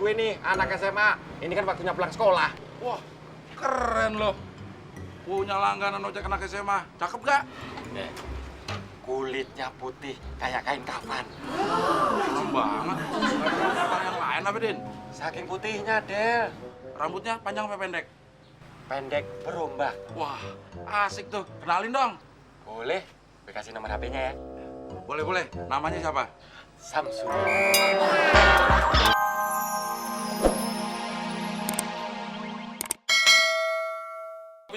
gue nih, anak SMA. Ini kan waktunya pulang sekolah. Wah, keren loh. Punya langganan ojek anak SMA. Cakep gak? Kulitnya putih kayak kain kafan. Serem banget. Gak ada yang lain apa, Din? Saking putihnya, Del. Rambutnya panjang apa pendek? Pendek berombak. Wah, asik tuh. Kenalin dong. Boleh? Gue kasih nomor HP-nya ya. Boleh. Namanya siapa? Samsul.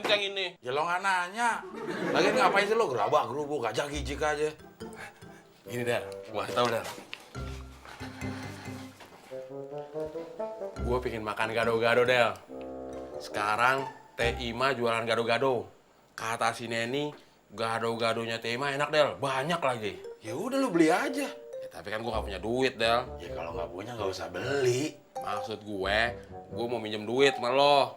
Yang ini. Ya lo nggak nanya. Lagian ngapain sih lo gerabak gerubuk aja gijik aja. Gini Del, gua tau Del. Gua pengen makan gado-gado Del. Sekarang Teh Ima jualan gado-gado. Kata si Neni, gado-gadonya Teh Ima enak Del, banyak lagi. Ya udah lo beli aja. Ya, tapi kan gua nggak punya duit Del. Ya kalau nggak punya nggak usah beli. Maksud gue mau minjem duit sama lo.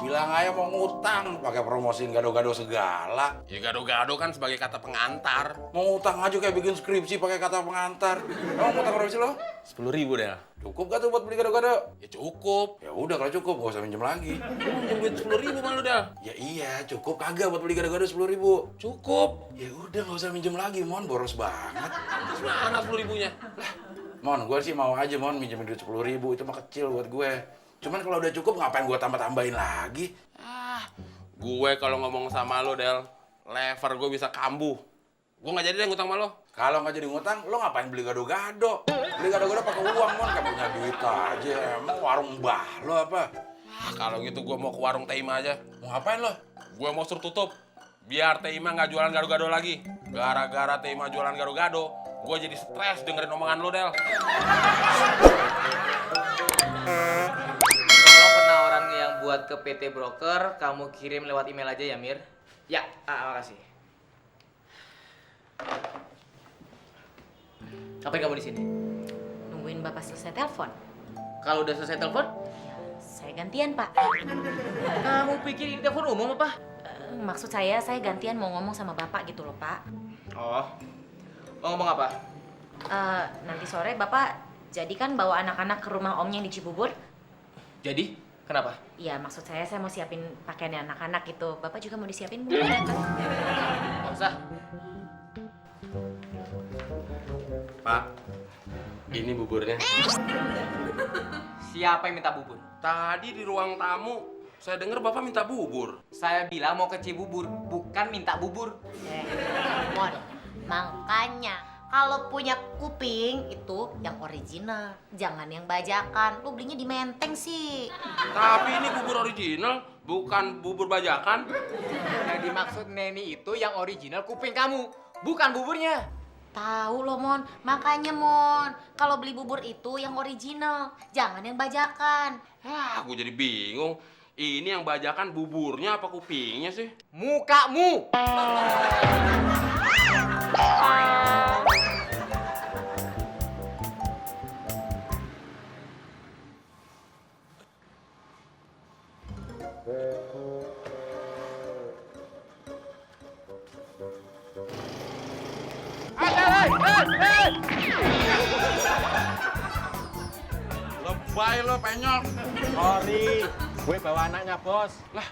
Bilang aja mau ngutang, pakai promosiin gado-gado segala. Ya gado-gado kan sebagai kata pengantar. Mau ngutang aja kayak bikin skripsi pakai kata pengantar. Emang ngutang berapa sih lo? 10.000 Del. Cukup gak tuh buat beli gado-gado? Ya cukup. Ya udah kalau cukup gak usah minjem lagi. Lu minjem duit 10.000 malu Del. Ya iya, cukup kagak buat beli gado-gado 10.000. Cukup. Ya udah gak usah minjem lagi, Mon, boros banget. Terus mana 10.000-nya? Mon, gue sih mau aja, Mon, minjemin duit 10.000, itu mah kecil buat gue. Cuman kalau udah cukup ngapain gue tambah-tambahin lagi? Gue kalau ngomong sama lo Del, lever gue bisa kambuh. Gue nggak jadi deh ngutang sama lo. Kalau nggak jadi ngutang, lo ngapain beli gado-gado? Beli gado-gado pakai uang, Mon, gak punya duit aja. Emang warung mbah lo apa? Kalau gitu gue mau ke warung Teh Ima aja. Mau ngapain lo? Gue mau suruh tutup. Biar Teh Ima nggak jualan gado-gado lagi. Gara-gara Teh Ima jualan gado-gado, gue jadi stres dengerin omongan lo Del. Tolong penawaran yang buat ke PT Broker kamu kirim lewat email aja ya Mir. Ya, makasih. Ngapain kamu di sini? Nungguin Bapak selesai telepon. Kalau udah selesai telepon, Ya, saya gantian, Pak. kamu pikir ini telepon umum apa? Maksud saya gantian mau ngomong sama Bapak gitu loh, Pak. Oh, mau ngomong apa? Nanti sore Bapak jadikan bawa anak-anak ke rumah omnya yang di Cibubur. Jadi, kenapa? Iya, maksud saya mau siapin pakaian anak-anak gitu. Bapak juga mau disiapin mungkin kan? Nggak usah. Pak, ini buburnya. Siapa yang minta bubur? Tadi di ruang tamu, saya dengar Bapak minta bubur. Saya bilang mau ke Cibubur, bukan minta bubur. Mon, makanya kalau punya kuping itu yang original, jangan yang bajakan. Lu belinya di Menteng sih. Tapi ini bubur original, bukan bubur bajakan. Yang dimaksud Neni itu yang original kuping kamu, bukan buburnya. Tahu loh Mon, makanya Mon, kalau beli bubur itu yang original, jangan yang bajakan. Gue jadi bingung. Ini yang bajakan buburnya apa kupingnya sih? Mukamu. Lebay lo, penyok. Sorry, gue bawa anaknya, Bos. Lah,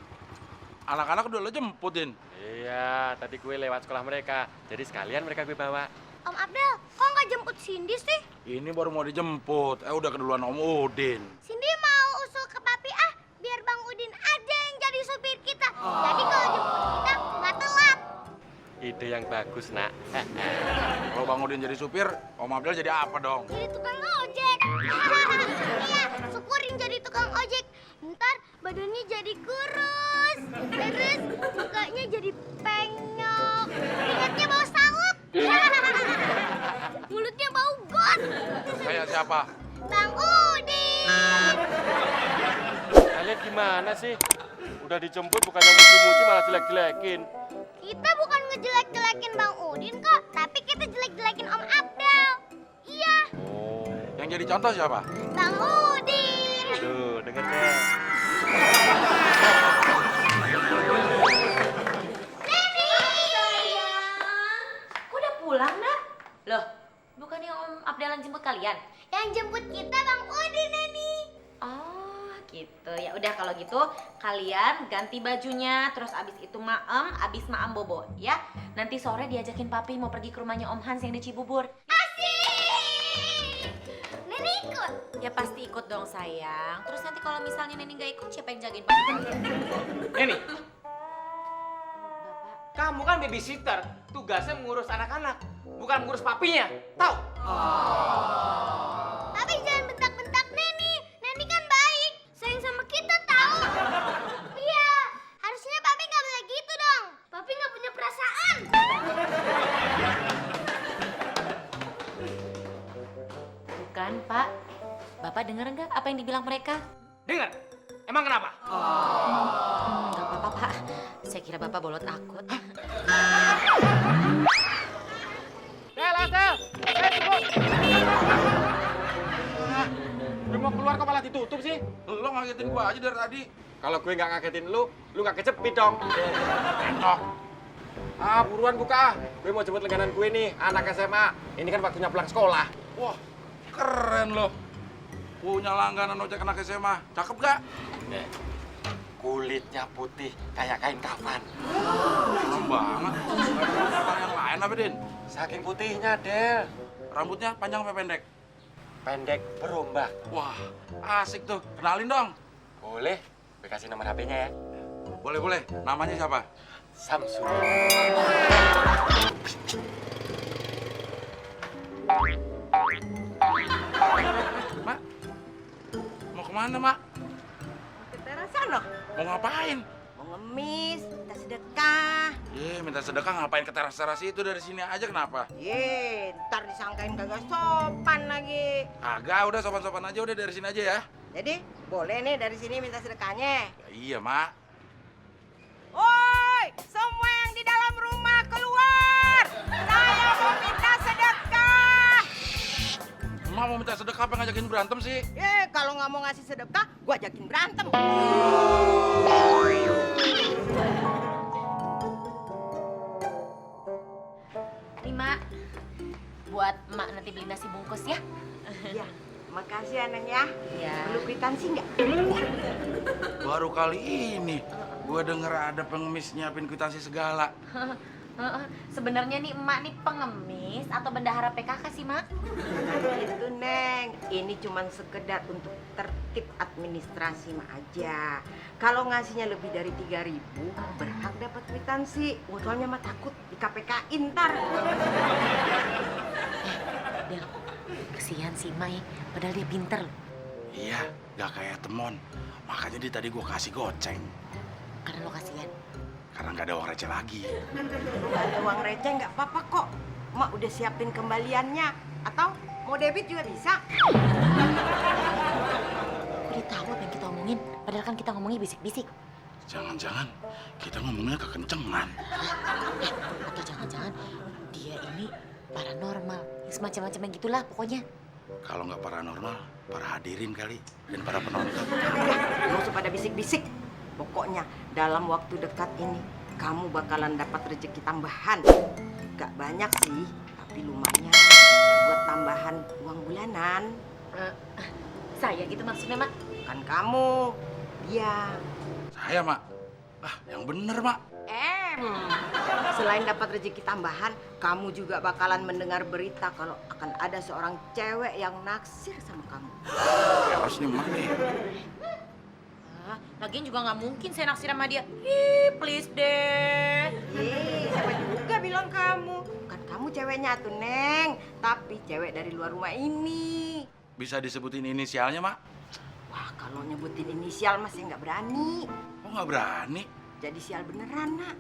anak-anak udah lo jemputin. Iya, tadi gue lewat sekolah mereka. Jadi sekalian mereka gue bawa. Om Abdel, kok nggak jemput Cindy sih? Ini baru mau dijemput. Udah keduluan Om Udin. Cindy mau usul ke papi biar Bang Udin aja yang jadi supir kita. Jadi kalau jemput kita nggak telat. Ide yang bagus, Nak. Kalau Bang Udin jadi supir, Om Abdel jadi apa dong? Jadi tukang ojek. Iya, syukurin jadi tukang ojek. Ntar badannya jadi kurus. Terus mukanya jadi penyok. Keringatnya bau sawuk. Mulutnya bau got. Kayak siapa? Bang Udin. Kalian gimana sih? Udah dijemput bukannya muji-muji malah jelek-jelekin. Kita bukan ngejelek-jelekin Bang Udin kok, tapi kita jelek-jelekin Om Abdel. Iya, Yang jadi contoh siapa? Bang Udin. Tuh, denger deh. Kok udah pulang, Nak? Loh, bukannya Om Abdelan jemput kalian? Yang jemput kita Bang Udin, Neni. Oh gitu, ya udah kalau gitu kalian ganti bajunya, terus abis itu abis maem bobo ya. Nanti sore diajakin papi mau pergi ke rumahnya Om Hans yang di Cibubur. Asik! Neni ikut. Ya pasti ikut dong sayang. Terus nanti kalau misalnya Neni nggak ikut, siapa yang jagain papi kalian? Neni, Bapak, kamu kan babysitter, tugasnya mengurus anak-anak, bukan mengurus papinya, tahu? Tapi jangan bentak-bentak Neni. Neni kan baik, sayang sama kita tahu. Iya, harusnya Papi nggak boleh gitu dong. Papi nggak punya perasaan. bukan Pak. Bapak dengar nggak apa yang dibilang mereka? Dengar, emang kenapa? Nggak apa-apa Pak. Saya kira Bapak bolot akut. Lasel! Tunggu! Udah mau keluar kok malah ditutup sih? Lo ngagetin gua aja dari tadi. Kalau gue nggak ngagetin lu nggak kecepit dong. Buruan buka. Gue mau jemput langganan gue nih, anak SMA. Ini kan waktunya pulang sekolah. Wah, keren lo. Punya langganan ojek anak SMA. Cakep gak? Kulitnya putih kayak kain kafan. Serem banget. Ada yang lain apa, Din? Saking putihnya, Del. Rambutnya panjang apa pendek? Pendek berombak. Wah, asik tuh. Kenalin dong. Boleh? Gue kasih nomor HP-nya ya. Boleh. Namanya siapa? Samsul. Mak, mau kemana, Mak? Ke teras sana. Mau ngapain? Mau ngemis, minta sedekah. Minta sedekah ngapain ke teras-teras itu? Dari sini aja kenapa? Ntar disangkain kagak sopan lagi. Agak, udah sopan-sopan aja, udah dari sini aja ya. Jadi, boleh nih dari sini minta sedekahnya. Ya iya, Mak. Woi, semua yang di dalam rumah keluar. Saya mau minta sedekah. Emak mau minta sedekah apa ngajakin berantem sih? Kalau nggak mau ngasih sedekah, gua ajakin berantem. Ini Mak, buat Mak nanti beli nasi bungkus ya. Iya, makasih ya Neng ya. Ya. Perlu kwitansi nggak? Baru kali ini gue denger ada pengemis nyiapin kwitansi segala. Sebenarnya nih emak nih pengemis atau bendahara PKK sih Mak? Itu Neng, ini cuman sekedar untuk tertib administrasi mah aja. Kalau ngasihnya lebih dari 3.000, berhak dapat kwitansi. Soalnya mah takut di KPK-in ntar. Del, kesian si Emak ya, padahal dia pinter loh. Iya, gak kayak temon. Makanya dia tadi gue kasih goceng. Karena lo kasihan. Karena gak ada uang receh lagi. Gak ada uang receh nggak apa-apa kok. Mak udah siapin kembaliannya. Atau mau debit juga bisa. Udah tahu apa yang kita omongin, padahal kan kita ngomongnya bisik-bisik. Jangan-jangan kita ngomongnya kekencengan. Atau jangan-jangan dia ini paranormal. Semacam-macam yang gitulah pokoknya. Kalau nggak paranormal, para hadirin kali dan para penonton. Nggak usah pada bisik-bisik. Pokoknya dalam waktu dekat ini kamu bakalan dapat rezeki tambahan. Gak banyak sih, tapi lumayan buat tambahan uang bulanan. Saya gitu maksudnya Mak. Kan kamu, dia. Saya, Mak. Yang bener, Mak. Selain dapat rezeki tambahan, kamu juga bakalan mendengar berita kalau akan ada seorang cewek yang naksir sama kamu. Harus nih, Mak nih. Lagian juga nggak mungkin saya naksir sama dia. Ih, please deh. Siapa juga bilang kamu? Kan kamu ceweknya tuh, Neng. Tapi cewek dari luar rumah ini. Bisa disebutin inisialnya, Mak? Wah, kalau nyebutin inisial masih nggak berani. Oh, nggak berani? Jadi sial beneran, Nak.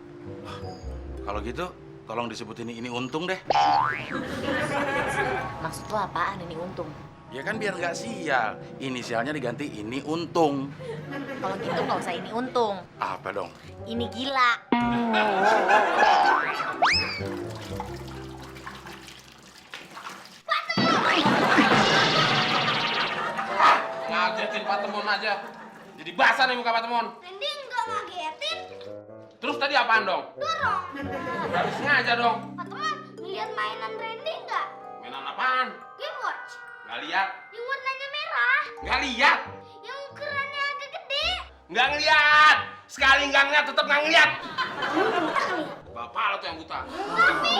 Kalau gitu, tolong disebutin ini untung deh. Maksud lo apaan ini untung? Ya kan biar nggak sial. Inisialnya diganti ini untung. Kalau gitu nggak usah ini untung. Apa dong? Ini gila. Ngagetin Pak Temon aja. Jadi basah nih muka Pak Temon. Randy nggak ngagetin. Terus tadi apaan dong? Dorong. Harus sengaja dong. Pak teman, ngeliat mainan Randy nggak? Mainan apaan? Game Watch. Nggak lihat? Yang warnanya merah. Nggak lihat? Yang ukurannya agak gede. Nggak ngeliat. Sekali nggak ngeliat, tetap nggak ngeliat. Kamu buta kali ya? Bapak lo tuh yang buta. Mami!